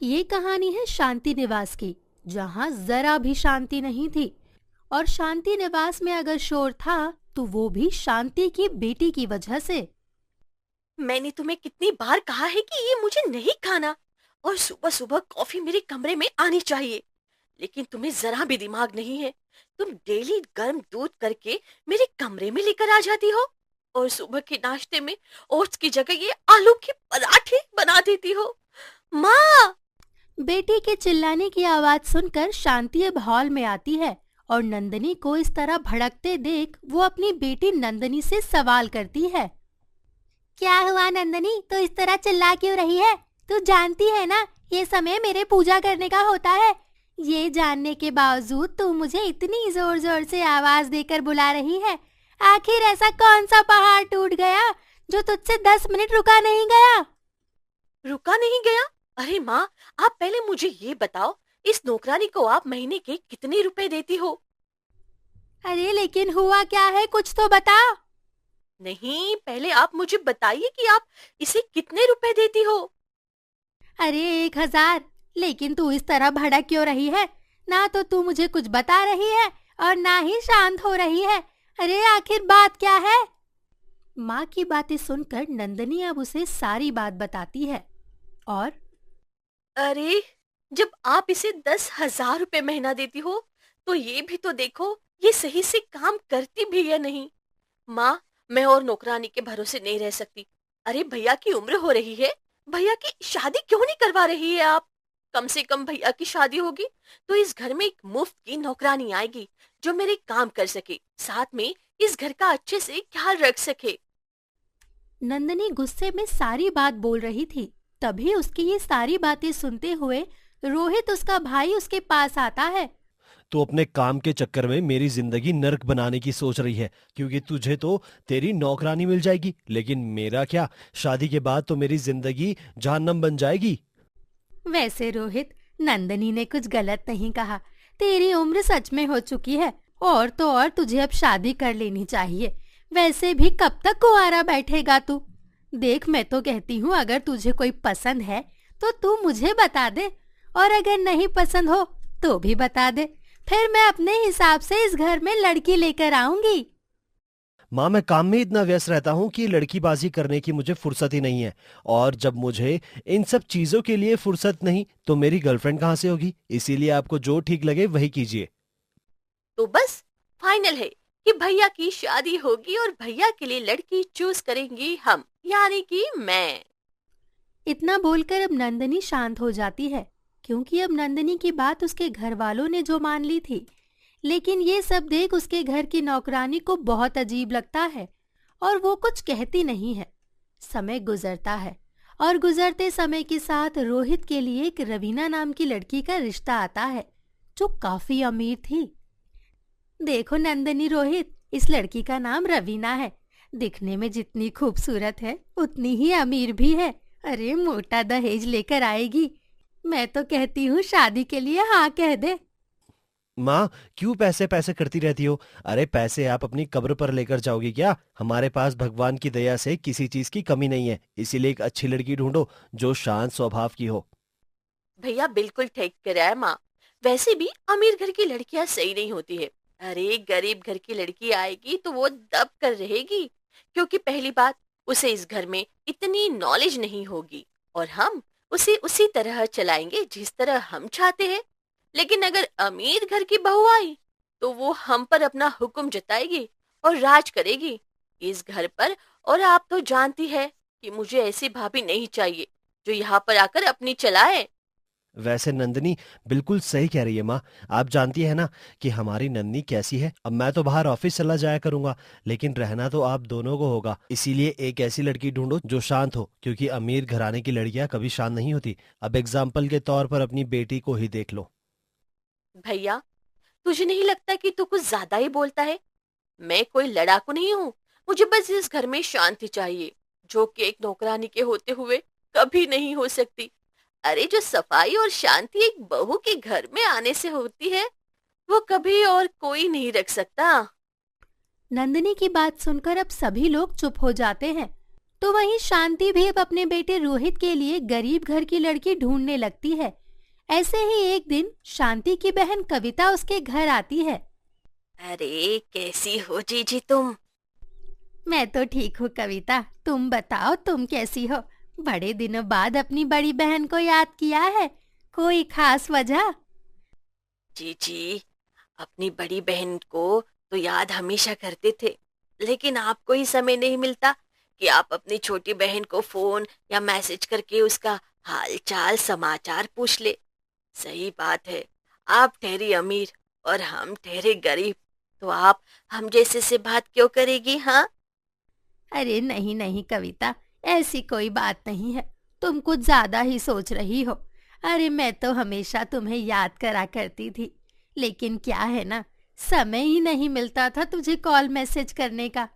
ये कहानी है शांति निवास की, जहाँ जरा भी शांति नहीं थी। और शांति निवास में अगर शोर था तो वो भी शांति की बेटी की वजह से। मैंने तुम्हें कितनी बार कहा है कि ये मुझे नहीं खाना और सुबह सुबह कॉफी मेरे कमरे में आनी चाहिए, लेकिन तुम्हें जरा भी दिमाग नहीं है। तुम डेली गर्म दूध करके मेरे कमरे में लेकर आ जाती हो और सुबह के नाश्ते में ओट्स की जगह ये आलू के पराठे बना देती हो। माँ! बेटी के चिल्लाने की आवाज सुनकर शांति अब हॉल में आती है और नंदनी को इस तरह भड़कते देख वो अपनी बेटी नंदनी से सवाल करती है। क्या हुआ नंदनी, तो इस तरह चिल्ला क्यों रही है? तू जानती है ना ये समय मेरे पूजा करने का होता है। ये जानने के बावजूद तू मुझे इतनी जोर जोर से आवाज देकर बुला रही है। आखिर ऐसा कौन सा पहाड़ टूट गया जो तुझसे 10 मिनट रुका नहीं गया? रुका नहीं गया? अरे माँ, आप पहले मुझे ये बताओ, इस नौकरानी को आप महीने के कितने रुपए देती हो? अरे लेकिन हुआ क्या है, कुछ तो बता। नहीं, पहले आप मुझे बताइए कि आप इसे कितने रुपए देती हो। अरे 1000। लेकिन तू इस तरह भड़क क्यों रही है? ना तो तू मुझे कुछ बता रही है और ना ही शांत हो रही है। अरे आखिर बात क्या है? माँ की बातें सुनकर नंदनी अब उसे सारी बात बताती है। और अरे, जब आप इसे 10,000 रुपए महीना देती हो तो ये भी तो देखो ये सही से काम करती भी या नहीं। माँ, मैं और नौकरानी के भरोसे नहीं रह सकती। अरे भैया की उम्र हो रही है, भैया की शादी क्यों नहीं करवा रही है आप? कम से कम भैया की शादी होगी तो इस घर में एक मुफ्त की नौकरानी आएगी जो मेरे काम कर सके, साथ में इस घर का अच्छे से ख्याल रख सके। नंदनी गुस्से में सारी बात बोल रही थी। तभी उसकी ये सारी बातें सुनते हुए रोहित, उसका भाई, उसके पास आता है। तो अपने काम के चक्कर में मेरी जिंदगी नर्क बनाने की सोच रही है, क्योंकि तुझे तो तेरी नौकरानी मिल जाएगी, लेकिन मेरा क्या? शादी के बाद तो मेरी जिंदगी जहन्नम बन जाएगी। वैसे रोहित, नंदनी ने कुछ गलत नहीं कहा। तेरी उम्र सच में हो चुकी है और तो और तुझे अब शादी कर लेनी चाहिए। वैसे भी कब तक कुंवारा बैठेगा तू? देख, मैं तो कहती हूँ अगर तुझे कोई पसंद है तो तू मुझे बता दे, और अगर नहीं पसंद हो तो भी बता दे। फिर मैं अपने हिसाब से इस घर में लड़की लेकर आऊंगी। माँ, मैं काम में इतना व्यस्त रहता हूँ कि लड़कीबाजी करने की मुझे फुर्सत ही नहीं है। और जब मुझे इन सब चीजों के लिए फुर्सत नहीं तो मेरी गर्लफ्रेंड कहाँ से होगी? इसीलिए आपको जो ठीक लगे वही कीजिए। तो बस फाइनल है कि भैया की शादी होगी और भैया के लिए लड़की चूज करेंगी हम, यानी कि मैं। इतना बोलकर अब नंदनी शांत हो जाती है, क्योंकि अब नंदनी की बात उसके घर वालों ने जो मान ली थी। लेकिन ये सब देख उसके घर की नौकरानी को बहुत अजीब लगता है और वो कुछ कहती नहीं है। समय गुजरता है और गुजरते समय के साथ रोहित के लिए एक रवीना नाम की लड़की का रिश्ता आता है, जो काफी अमीर थी। देखो नंदनी, रोहित, इस लड़की का नाम रवीना है। दिखने में जितनी खूबसूरत है उतनी ही अमीर भी है। अरे मोटा दहेज लेकर आएगी। मैं तो कहती हूँ शादी के लिए हाँ कह दे। माँ, क्यों पैसे पैसे करती रहती हो? अरे पैसे आप अपनी कब्र पर लेकर जाओगी क्या? हमारे पास भगवान की दया से किसी चीज की कमी नहीं है, इसीलिए एक अच्छी लड़की ढूंढो जो शांत स्वभाव की हो। भैया बिल्कुल ठीक कह रहा है माँ। वैसे भी अमीर घर की लड़कियां सही नहीं होती है। अरे गरीब घर की लड़की आएगी तो वो दब कर रहेगी, क्योंकि पहली बात उसे इस घर में इतनी नॉलेज नहीं होगी और हम उसे उसी तरह चलाएंगे जिस तरह हम चाहते हैं। लेकिन अगर अमीर घर की बहू आई तो वो हम पर अपना हुक्म जताएगी और राज करेगी इस घर पर। और आप तो जानती है कि मुझे ऐसी भाभी नहीं चाहिए जो यहाँ पर आकर अपनी चलाए। वैसे नंदनी बिल्कुल सही कह रही है माँ। आप जानती है ना कि हमारी नंदनी कैसी है। अब मैं तो बाहर ऑफिस चला जाया करूंगा, लेकिन रहना तो आप दोनों को होगा। इसीलिए एक ऐसी लड़की ढूंढो जो शांत हो, क्योंकि अमीर घराने की लड़कियां कभी शांत नहीं होती। अब एग्जाम्पल के तौर पर अपनी बेटी को ही देख लो। भैया, तुझे नहीं लगता कि तू कुछ ज्यादा ही बोलता है? मैं कोई लड़ाकू नहीं हूँ। मुझे बस इस घर में शांति चाहिए, जो कि एक नौकरानी के होते हुए कभी नहीं हो सकती। अरे जो सफाई और शांति एक बहू के घर में आने से होती है वो कभी और कोई नहीं रख सकता। नंदिनी की बात सुनकर अब सभी लोग चुप हो जाते हैं तो वहीं शांति भी अब अपने बेटे रोहित के लिए गरीब घर की लड़की ढूंढने लगती है। ऐसे ही एक दिन शांति की बहन कविता उसके घर आती है। अरे कैसी हो जीजी तुम? मैं तो ठीक हूँ कविता, तुम बताओ तुम कैसी हो? बड़े दिनों बाद अपनी बड़ी बहन को याद किया है, कोई खास वजह? जीजी, अपनी बड़ी बहन को तो याद हमेशा करते थे, लेकिन आपको ही समय नहीं मिलता कि आप अपनी छोटी बहन को फोन या मैसेज करके उसका हाल चाल समाचार पूछ ले। सही बात है, आप ठहरी अमीर और हम ठहरे गरीब, तो आप हम जैसे से बात क्यों करेगी? हाँ, अरे नहीं नहीं कविता, ऐसी कोई बात नहीं है, तुम कुछ ज्यादा ही सोच रही हो। अरे मैं तो हमेशा तुम्हें याद करा करती थी, लेकिन क्या है ना, समय ही नहीं मिलता था तुझे कॉल मैसेज करने का।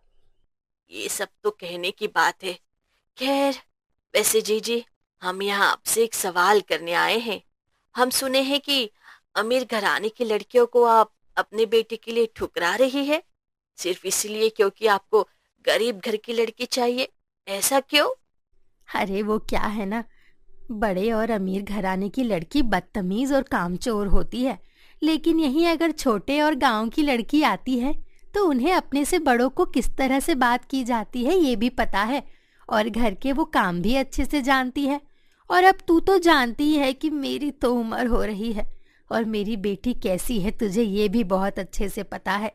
ये सब तो कहने की बात है। खैर, वैसे जीजी, हम यहाँ आपसे एक सवाल करने आए हैं। हम सुने हैं कि अमीर घराने की लड़कियों को आप अपने बेटे के लिए ठुकरा रही है, सिर्फ इसलिए क्योंकि आपको गरीब घर की लड़की चाहिए। ऐसा क्यों? अरे वो क्या है ना, बड़े और अमीर घराने की लड़की बदतमीज और कामचोर होती है, लेकिन यहीं अगर छोटे और गांव की लड़की आती है तो उन्हें अपने से बड़ों को किस तरह से बात की जाती है ये भी पता है, और घर के वो काम भी अच्छे से जानती है। और अब तू तो जानती ही है कि मेरी तो उम्र हो रही है और मेरी बेटी कैसी है तुझे ये भी बहुत अच्छे से पता है।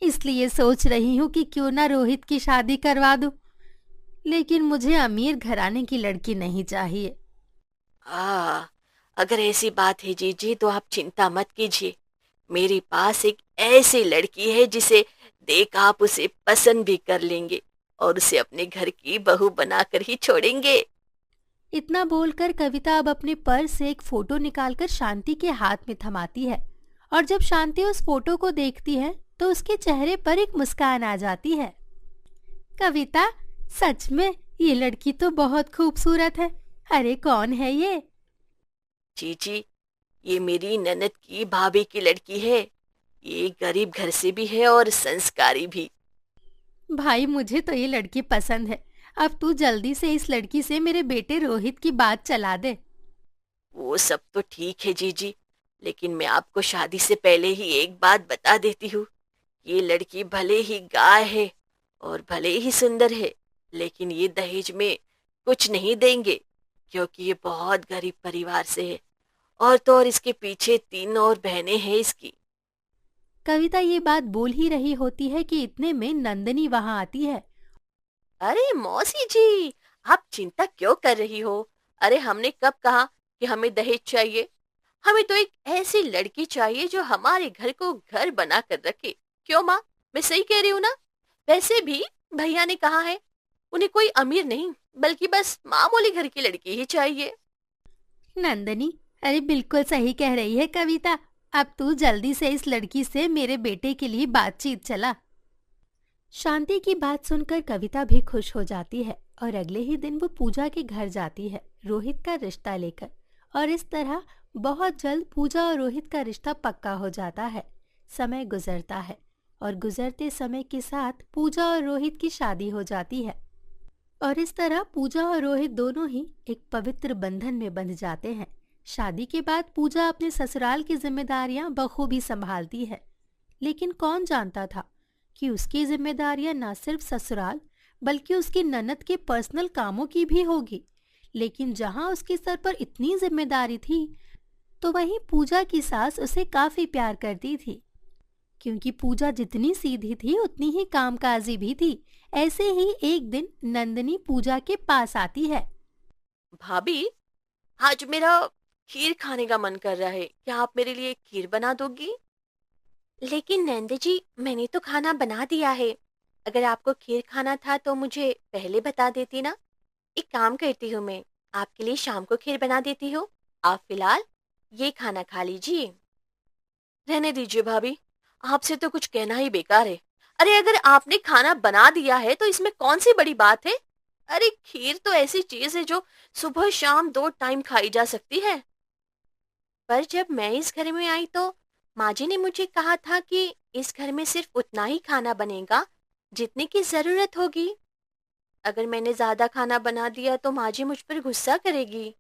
इसलिए सोच रही हूँ कि क्यों ना रोहित की शादी करवा दूं, लेकिन मुझे अमीर घराने की लड़की नहीं चाहिए। अगर ऐसी बात है जीजी, तो आप चिंता मत कीजिए। मेरे पास एक ऐसी लड़की है जिसे देख आप उसे पसंद भी कर लेंगे और उसे अपने घर की बहू बनाकर ही छोड़ेंगे। इतना बोलकर कविता अब अपने पर्स से एक फोटो निकालकर शांति के हाथ में थमाती है, और जब शांति उस फोटो को देखती है तो उसके चेहरे पर एक मुस्कान आ जाती है। कविता, सच में ये लड़की तो बहुत खूबसूरत है। अरे कौन है ये? जीजी, ये मेरी ननद की भाभी की लड़की है। ये गरीब घर से भी है और संस्कारी भी। भाई मुझे तो ये लड़की पसंद है, अब तू जल्दी से इस लड़की से मेरे बेटे रोहित की बात चला दे। वो सब तो ठीक है जीजी, लेकिन मैं आपको शादी से पहले ही एक बात बता देती हूँ। ये लड़की भले ही गाय है और भले ही सुंदर है, लेकिन ये दहेज में कुछ नहीं देंगे, क्योंकि ये बहुत गरीब परिवार से है। और तो और इसके पीछे 3 और बहनें हैं इसकी। कविता ये बात बोल ही रही होती है कि इतने में नंदनी वहां आती है। अरे मौसी जी, आप चिंता क्यों कर रही हो? अरे हमने कब कहा कि हमें दहेज चाहिए? हमें तो एक ऐसी लड़की चाहिए जो हमारे घर को घर बना कर रखे। क्यों माँ, मैं सही कह रही हूँ ना? वैसे भी भैया ने कहा है उन्हें कोई अमीर नहीं बल्कि बस मामूली घर की लड़की ही चाहिए। नंदनी, अरे बिल्कुल सही कह रही है कविता, अब तू जल्दी से इस लड़की से मेरे बेटे के लिए बातचीत चला। शांति की बात सुनकर कविता भी खुश हो जाती है और अगले ही दिन वो पूजा के घर जाती है रोहित का रिश्ता लेकर, और इस तरह बहुत जल्द पूजा और रोहित का रिश्ता पक्का हो जाता है। समय गुजरता है और गुजरते समय के साथ पूजा और रोहित की शादी हो जाती है, और इस तरह पूजा और रोहित दोनों ही एक पवित्र बंधन में बंध जाते हैं। शादी के बाद पूजा अपने ससुराल की जिम्मेदारियां बखूबी संभालती है, लेकिन कौन जानता था कि उसकी जिम्मेदारियां न सिर्फ ससुराल बल्कि उसकी ननद के पर्सनल कामों की भी होगी। लेकिन जहां उसके सर पर इतनी जिम्मेदारी थी, तो वहीं पूजा की सास उसे काफी प्यार करती थी, क्योंकि पूजा जितनी सीधी थी उतनी ही कामकाजी भी थी। ऐसे ही एक दिन नंदनी पूजा के पास आती है। भाभी, आज मेरा खीर खाने का मन कर रहा है, क्या आप मेरे लिए खीर बना दोगी? लेकिन नंद जी, मैंने तो खाना बना दिया है। अगर आपको खीर खाना था तो मुझे पहले बता देती ना। एक काम करती हूँ, मैं आपके लिए शाम को खीर बना देती हूँ। आप फिलहाल ये खाना खा लीजिए। रहने दीजिए भाभी, आपसे तो कुछ कहना ही बेकार है। अरे अगर आपने खाना बना दिया है तो इसमें कौन सी बड़ी बात है? अरे खीर तो ऐसी चीज है जो सुबह शाम 2 टाइम खाई जा सकती है। पर जब मैं इस घर में आई तो माँ जी ने मुझे कहा था कि इस घर में सिर्फ उतना ही खाना बनेगा जितने की जरूरत होगी। अगर मैंने ज्यादा खाना बना दिया तो माँ जी मुझ पर गुस्सा करेगी।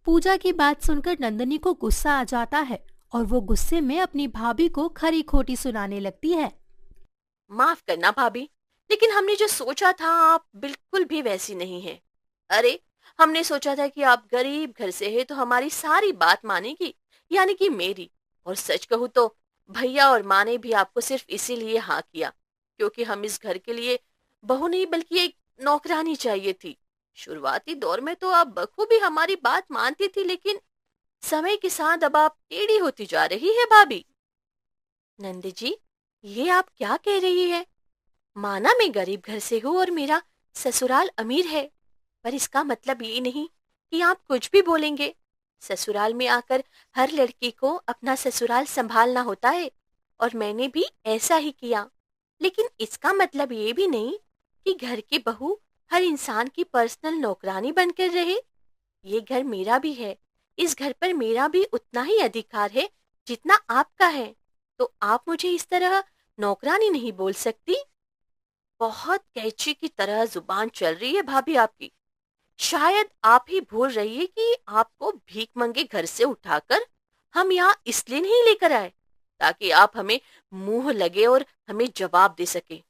पूजा की बात सुनकर नंदनी को गुस्सा आ जाता है और वो गुस्से में अपनी भाभी को खरी खोटी सुनाने लगती है। माफ करना भाभी, लेकिन हमने जो सोचा था आप बिल्कुल भी वैसी नहीं है। अरे, हमने सोचा था कि आप गरीब घर से है तो हमारी सारी बात मानेगी, यानी कि मेरी। और सच कहूँ तो भैया और माँ ने भी आपको सिर्फ इसीलिए हाँ किया क्योंकि हम इस घर के लिए बहू नहीं बल्कि एक नौकरानी चाहिए थी। शुरुआती दौर में तो आप बखूबी हमारी बात मानती थी, लेकिन समय के साथ अब आप टेढ़ी होती जा रही है भाभी। नंदी जी, ये आप क्या कह रही है? माना मैं गरीब घर से हूँ और मेरा ससुराल अमीर है, पर इसका मतलब ये नहीं कि आप कुछ भी बोलेंगे। ससुराल में आकर हर लड़की को अपना ससुराल संभालना होता है और मैंने भी ऐसा ही किया। लेकिन इसका मतलब ये भी नहीं कि घर की बहू हर इंसान की पर्सनल नौकरानी बनकर रहे। ये घर मेरा भी है, इस घर पर मेरा भी उतना ही अधिकार है जितना आपका है। तो आप मुझे इस तरह नौकरानी नहीं बोल सकती। बहुत कैंची की तरह जुबान चल रही है भाभी आपकी। शायद आप ही भूल रही है कि आपको भीख मंगे घर से उठाकर हम यहाँ इसलिए नहीं लेकर आए ताकि आप हमें मुंह लगे और हमें जवाब दे सके,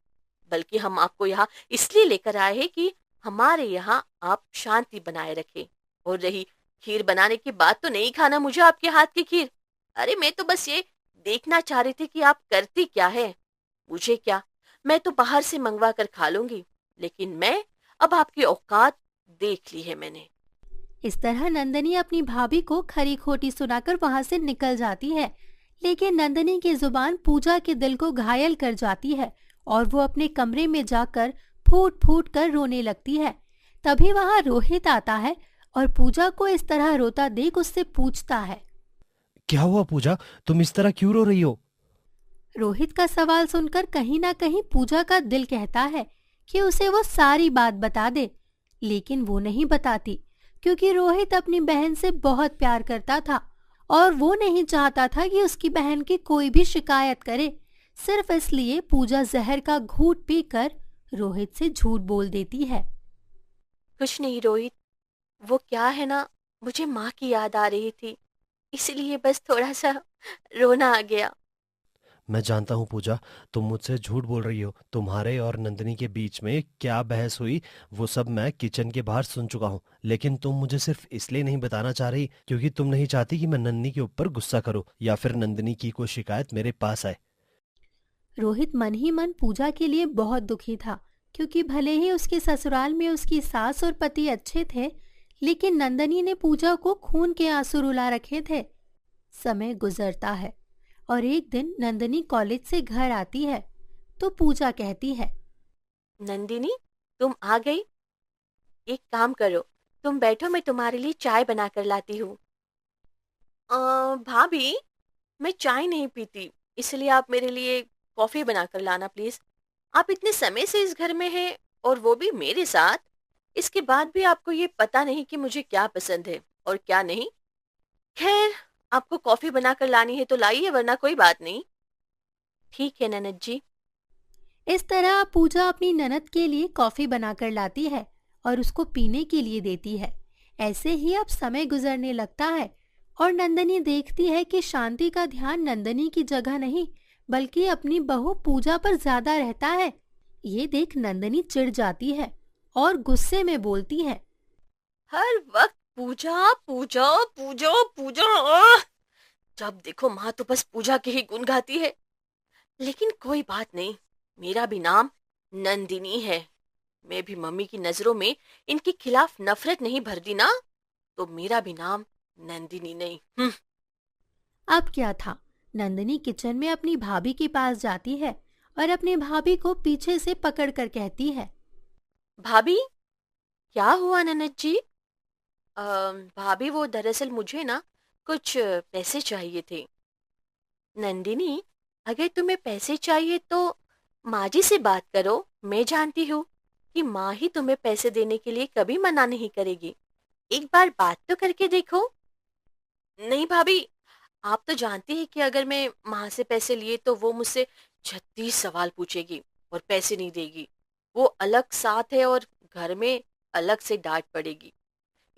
बल्कि हम आपको यहाँ इसलिए लेकर आए हैं कि हमारे यहाँ आप शांति बनाए रखें। और रही खीर बनाने की बात, तो नहीं खाना मुझे आपके हाथ की खीर। अरे, मैं तो बस ये देखना चाह रही थी कि आप करती क्या है। मुझे क्या, मैं तो बाहर से मंगवा कर खा लूंगी, लेकिन मैं अब आपकी औकात देख ली है मैंने। इस तरह नंदनी अपनी भाभी को खरी खोटी सुनाकर वहां से निकल जाती है। लेकिन नंदनी की जुबान पूजा के दिल को घायल कर जाती है और वो अपने कमरे में जाकर फूट फूट कर रोने लगती है। तभी वहां रोहित आता है और पूजा को इस तरह रोता देख उससे पूछता है। क्या हुआ पूजा, तुम इस तरह क्यों रो रही हो? रोहित का सवाल सुनकर कहीं ना कहीं पूजा का दिल कहता है कि उसे वो सारी बात बता दे, लेकिन वो नहीं बताती क्योंकि रोहित अपनी बहन से बहुत प्यार करता था और वो नहीं चाहता था कि उसकी बहन की कोई भी शिकायत करे। सिर्फ इसलिए पूजा जहर का घूंट पीकर रोहित से झूठ बोल देती है। कुछ नहीं रोहित, वो क्या है ना, मुझे माँ की याद आ रही थी, इसलिए बस थोड़ा सा रोना आ गया। मैं जानता हूँ पूजा, तुम मुझसे झूठ बोल रही हो। तुम्हारे और नंदिनी के बीच में क्या बहस हुई वो सब मैं किचन के बाहर सुन चुका हूँ, लेकिन तुम मुझे सिर्फ इसलिए नहीं बताना चाह रही क्योंकि तुम नहीं चाहती कि मैं नंदिनी के ऊपर गुस्सा करूँ या फिर नंदिनी की कोई शिकायत मेरे पास आए। रोहित मन ही मन पूजा के लिए बहुत दुखी था क्योंकि भले ही उसके ससुराल में उसकी सास और पति अच्छे थे, लेकिन नंदनी ने पूजा को खून के आंसू रुला रखे थे। समय गुजरता है और एक दिन नंदनी कॉलेज से घर आती है तो पूजा कहती है। नंदिनी, तुम आ गई। एक काम करो, तुम बैठो, मैं तुम्हारे लिए चाय बना कर लाती हूँ। भाभी, मैं चाय नहीं पीती, इसलिए आप मेरे लिए कॉफी बना कर लाना प्लीज। आप इतने समय से इस घर में हैं और वो भी मेरे साथ। इसके बाद भी आपको ये पता नहीं कि मुझे क्या पसंद है और क्या नहीं। खैर, आपको कॉफी बनाकर लानी है तो लाइए, वरना कोई बात नहीं। ठीक है ननद जी। इस तरह पूजा अपनी ननद के लिए कॉफी बनाकर लाती है और उसको पीने के लिए देती है। ऐसे ही अब समय गुजरने लगता है और नंदनी देखती है कि शांति का ध्यान नंदनी की जगह नहीं बल्कि अपनी बहू पूजा पर ज्यादा रहता है। ये देख नंदनी चिढ़ जाती है और गुस्से में बोलती है। हर वक्त पूजा पूजा पूजा पूजा, आह! जब देखो माँ तो बस पूजा के ही गुण गाती है। लेकिन कोई बात नहीं, मेरा भी नाम नंदिनी है। मैं भी मम्मी की नजरों में इनके खिलाफ नफरत नहीं भर दी ना, तो मेरा भी नाम नंदिनी नहीं। अब क्या था, नंदनी किचन में अपनी भाभी के पास जाती है और अपनी भाभी को पीछे से पकड़कर कहती है। भाभी, क्या हुआ ननद जी? भाभी, वो दरअसल मुझे ना कुछ पैसे चाहिए थे। नंदिनी, अगर तुम्हें पैसे चाहिए तो माँ जी से बात करो। मैं जानती हूँ कि माँ ही तुम्हें पैसे देने के लिए कभी मना नहीं करेगी। एक बार बात तो करके देखो। नहीं भाभी, आप तो जानती हैं कि अगर मैं माँ से पैसे लिए तो वो मुझसे 36 सवाल पूछेगी और पैसे नहीं देगी। वो अलग साथ है और घर में अलग से डांट पड़ेगी।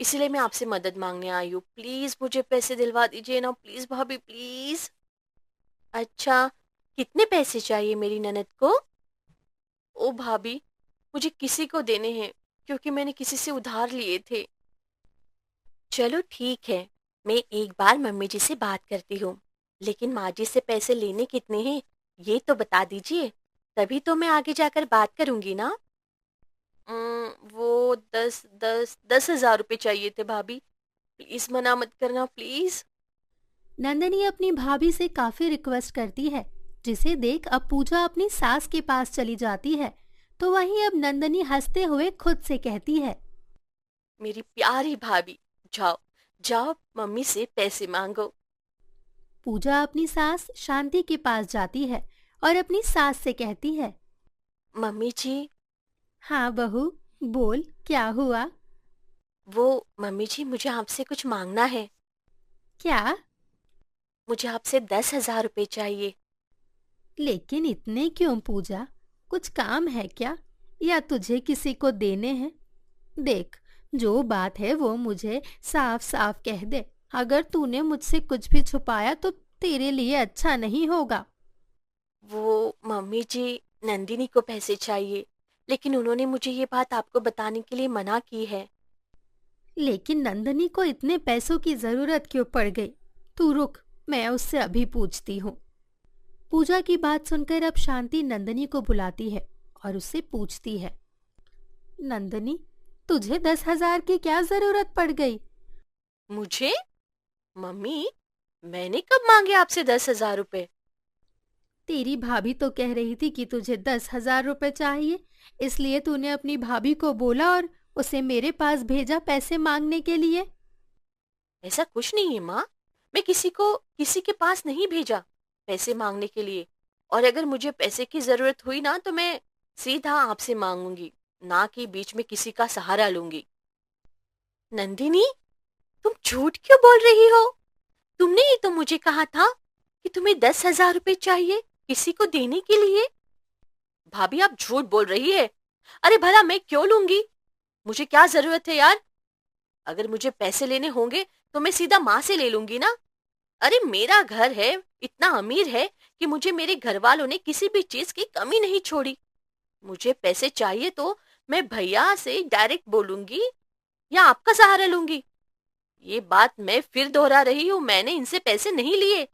इसीलिए मैं आपसे मदद मांगने आई हूँ। प्लीज मुझे पैसे दिलवा दीजिए ना, प्लीज भाभी प्लीज। अच्छा, कितने पैसे चाहिए मेरी ननद को? ओ भाभी, मुझे किसी को देने हैं क्योंकि मैंने किसी से उधार लिए थे। चलो ठीक है, मैं एक बार मम्मी जी से बात करती हूँ। लेकिन माँ जी से पैसे लेने कितने हैं ये तो बता दीजिए, तभी तो मैं आगे जाकर बात करूंगी ना। वो 10,000 रुपये चाहिए थे भाभी। प्लीज मना मत करना प्लीज। नंदनी अपनी भाभी से काफी रिक्वेस्ट करती है, जिसे देख अब पूजा अपनी सास के पास चली जाती है। तो वहीं अब नंदनी हंसते हुए खुद से कहती है। मेरी प्यारी भाभी, जाओ जाओ मम्मी से पैसे मांगो। पूजा अपनी सास शांति के पास जाती है और अपनी सास से कहती है। मम्मी जी, हाँ बहू, बोल क्या हुआ? वो मम्मी जी, मुझे आपसे कुछ मांगना है। क्या? मुझे आपसे 10,000 रुपये चाहिए। लेकिन इतने क्यों पूजा? कुछ काम है क्या, या तुझे किसी को देने हैं? देख, जो बात है वो मुझे साफ साफ कह दे। अगर तूने मुझसे कुछ भी छुपाया तो तेरे लिए अच्छा नहीं होगा। वो मम्मी जी, नंदिनी को पैसे चाहिए, लेकिन उन्होंने मुझे ये बात आपको बताने के लिए मना की है। लेकिन नंदनी को इतने पैसों की जरूरत क्यों पड़ गई? तू रुक, मैं उससे अभी पूछती हूँ। पूजा की बात सुनकर अब शांति नंदनी को बुलाती है और उससे पूछती है। नंदनी, तुझे 10,000 की क्या जरूरत पड़ गई? मुझे? मम्मी, मैंने कब मांगे आपसे 10,000 रुपये? तेरी भाभी तो कह रही थी कि तुझे 10,000 रुपए चाहिए, इसलिए तूने अपनी भाभी को बोला और उसे मेरे पास भेजा पैसे मांगने के लिए। ऐसा कुछ नहीं है माँ, मैं किसी को किसी के पास नहीं भेजा पैसे मांगने के लिए। और अगर मुझे पैसे की जरूरत हुई ना तो मैं सीधा आपसे मांगूंगी, ना कि बीच में किसी का सहारा लूंगी। नंदिनी, तुम झूठ क्यों बोल रही हो? तुमने ही तो मुझे कहा था कि तुम्हें 10,000 रुपये चाहिए किसी को देने के लिए। भाभी, आप झूठ बोल रही है। अरे भला मैं क्यों लूंगी? मुझे क्या जरूरत है यार? अगर मुझे पैसे लेने होंगे तो मैं सीधा माँ से ले लूंगी ना। अरे मेरा घर है, इतना अमीर है कि मुझे मेरे घर वालों ने किसी भी चीज की कमी नहीं छोड़ी। मुझे पैसे चाहिए तो मैं भैया से डायरेक्ट बोलूंगी या आपका सहारा लूंगी। ये बात मैं फिर दोहरा रही हूँ, मैंने इनसे पैसे नहीं लिए।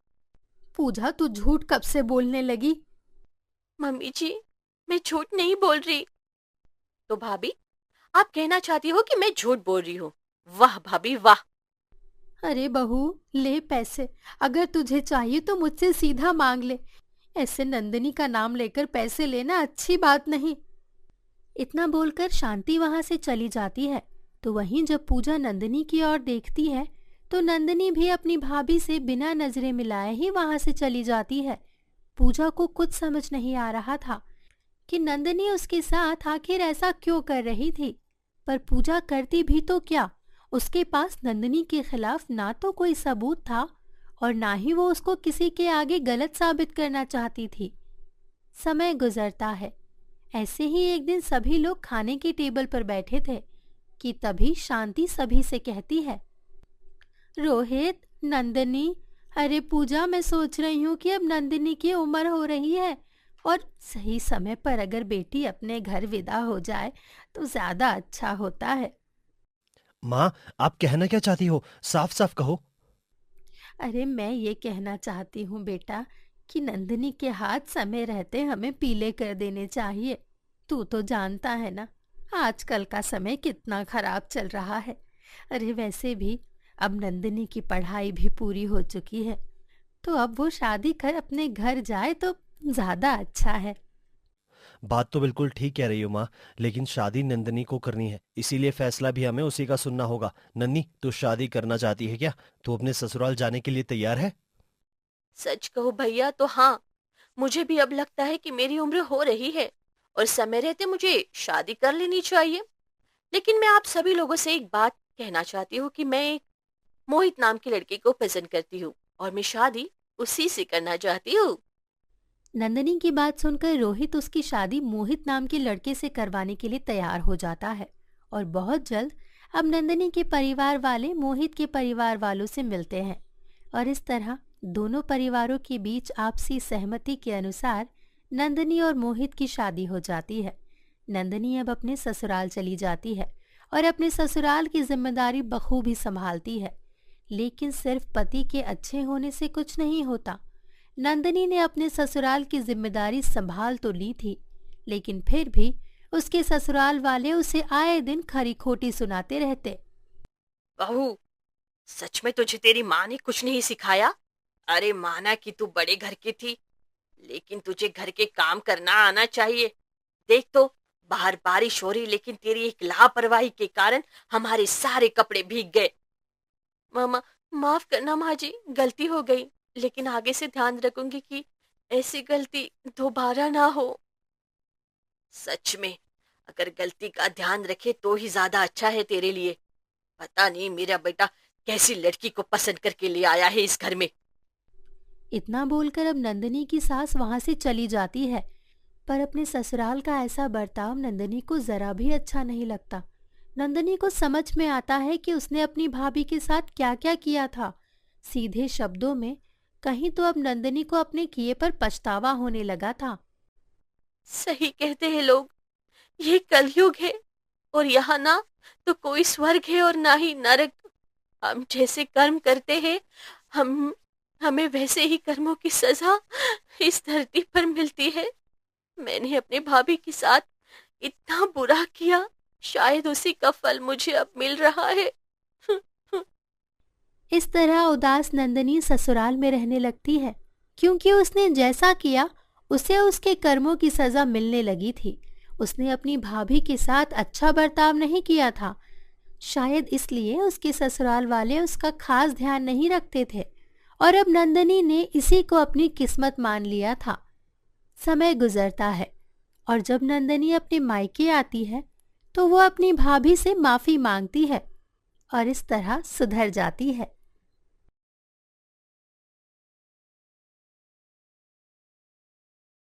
पूजा, तू झूठ कब से बोलने लगी? मम्मी जी, मैं झूठ नहीं बोल रही। तो भाभी, आप कहना चाहती हो कि मैं झूठ बोल रही हूँ? वाह भाभी वाह। अरे बहू, ले पैसे। अगर तुझे चाहिए तो मुझसे सीधा मांग ले। ऐसे नंदिनी का नाम लेकर पैसे लेना अच्छी बात नहीं। इतना बोलकर शांति वहां से चली जाती है। तो वहीं जब पूजा नंदिनी की ओर देखती है तो नंदिनी भी अपनी भाभी से बिना नजरें मिलाए ही वहां से चली जाती है। पूजा को कुछ समझ नहीं आ रहा था कि नंदिनी उसके साथ आखिर ऐसा क्यों कर रही थी। पर पूजा करती भी तो क्या, उसके पास नंदिनी के खिलाफ ना तो कोई सबूत था और ना ही वो उसको किसी के आगे गलत साबित करना चाहती थी। समय गुजरता है। ऐसे ही एक दिन सभी लोग खाने की टेबल पर बैठे थे कि तभी शांति सभी से कहती है। रोहित, नंदिनी, अरे पूजा, मैं सोच रही हूँ कि अब नंदिनी की उम्र हो रही है और सही समय पर अगर बेटी अपने घर विदा हो जाए तो ज्यादा अच्छा होता है। माँ, आप कहना क्या चाहती हो? साफ साफ कहो। अरे मैं ये कहना चाहती हूँ बेटा कि नंदिनी के हाथ समय रहते हमें पीले कर देने चाहिए। तू तो जानता है ना, आजकल का समय कितना खराब चल रहा है। अरे वैसे भी अब नंदिनी की पढ़ाई भी पूरी हो चुकी है, तो अब वो शादी कर अपने घर जाए तो ज्यादा अच्छा है। बात तो बिल्कुल ठीक कह रही हो माँ, लेकिन शादी नंदिनी को करनी है, इसीलिए फैसला भी हमें उसी का सुनना होगा। नन्नी, तू शादी करना चाहती है क्या? तू अपने ससुराल जाने के लिए तैयार है? सच कहो भैया तो हाँ, मुझे भी अब लगता है कि मेरी उम्र हो रही है और समय रहते मुझे शादी कर लेनी चाहिए। लेकिन मैं आप सभी लोगों से एक बात कहना चाहती हूँ कि मैं एक मोहित नाम के लड़के को पसंद करती हूँ और मैं शादी उसी से करना चाहती हूँ। नंदनी की बात सुनकर रोहित उसकी शादी मोहित नाम के लड़के से करवाने के लिए तैयार हो जाता है और बहुत जल्द अब नंदनी के परिवार वाले मोहित के परिवार वालों से मिलते हैं और इस तरह दोनों परिवारों के बीच आपसी सहमति के अनुसार नंदनी और मोहित की शादी हो जाती है। नंदनी अब अपने ससुराल चली जाती है और अपने ससुराल की जिम्मेदारी बखूबी संभालती है। लेकिन सिर्फ पति के अच्छे होने से कुछ नहीं होता। नंदनी ने अपने ससुराल की जिम्मेदारी संभाल तो ली थी, लेकिन फिर भी उसके ससुराल वाले उसे आए दिन खरी खोटी सुनाते रहते। बहू, सच में तुझे तेरी माँ ने कुछ नहीं सिखाया? अरे माना कि तू बड़े घर की थी, लेकिन तुझे घर के काम करना आना चाहिए। देख तो, बाहर बारिश हो रही, लेकिन तेरी एक लापरवाही के कारण हमारे सारे कपड़े भीग गए। मामा, माफ करना माँ जी, गलती हो गई, लेकिन आगे से ध्यान रखूंगी कि ऐसी गलती दोबारा ना हो। सच में, अगर गलती का ध्यान रखे तो ही ज्यादा अच्छा है तेरे लिए। पता नहीं मेरा बेटा कैसी लड़की को पसंद करके ले आया है इस घर में। इतना बोलकर अब नंदनी की सास वहां से चली जाती है, पर अपने ससुराल का ऐसा बर्ताव नंदनी को जरा भी अच्छा नहीं लगता। नंदनी को समझ में आता है कि उसने अपनी भाभी के साथ क्या क्या किया था। सीधे शब्दों में कहीं तो अब नंदनी को अपने किए पर पछतावा होने लगा था। सही कहते हैं लोग, ये कलयुग है और यहाँ ना तो कोई स्वर्ग है और ना ही नरक। हम जैसे कर्म करते हैं, हमें वैसे ही कर्मों की सजा इस धरती पर मिलती है। मैंने अपने भाभी के साथ इतना बुरा किया, शायद उसी का फल मुझे अब मिल रहा है। इस तरह उदास नंदनी ससुराल में रहने लगती है, क्योंकि उसने जैसा किया उसे उसके कर्मों की सजा मिलने लगी थी। उसने अपनी भाभी के साथ अच्छा बर्ताव नहीं किया था, शायद इसलिए उसके ससुराल वाले उसका खास ध्यान नहीं रखते थे और अब नंदनी ने इसी को अपनी किस्मत मान लिया था। समय गुजरता है और जब नंदनी अपने मायके आती है तो वो अपनी भाभी से माफी मांगती है और इस तरह सुधर जाती है।